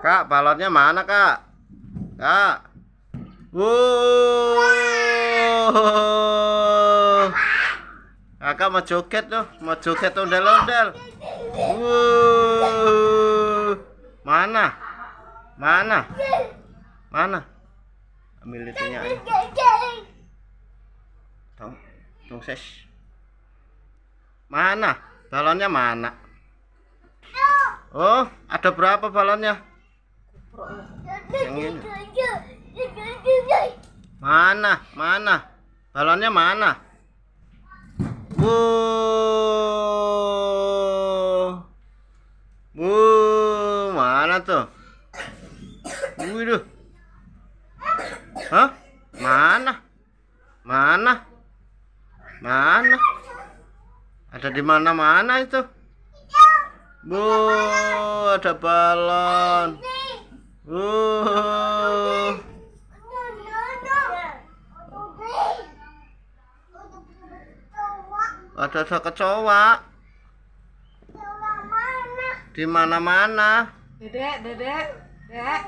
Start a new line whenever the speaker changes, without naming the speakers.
Kak, balonnya mana, Kak? Kak. Wow. Kakak mau joget tuh, mau joget ondel-ondel. Wow. Mana? Mana? Mana? Ambil itunya ayo. Dong ses. Mana? Balonnya mana? Oh, ada berapa balonnya? Yang ini. Mana? Mana? Balonnya mana? Wuh. Wuh, mana tuh? Waduh. Hah? Mana? Mana? Mana? Ada di mana-mana itu? Wuh, ada balon. Ada kecoa. Di mana-mana.
Dedek, dedek, dedek.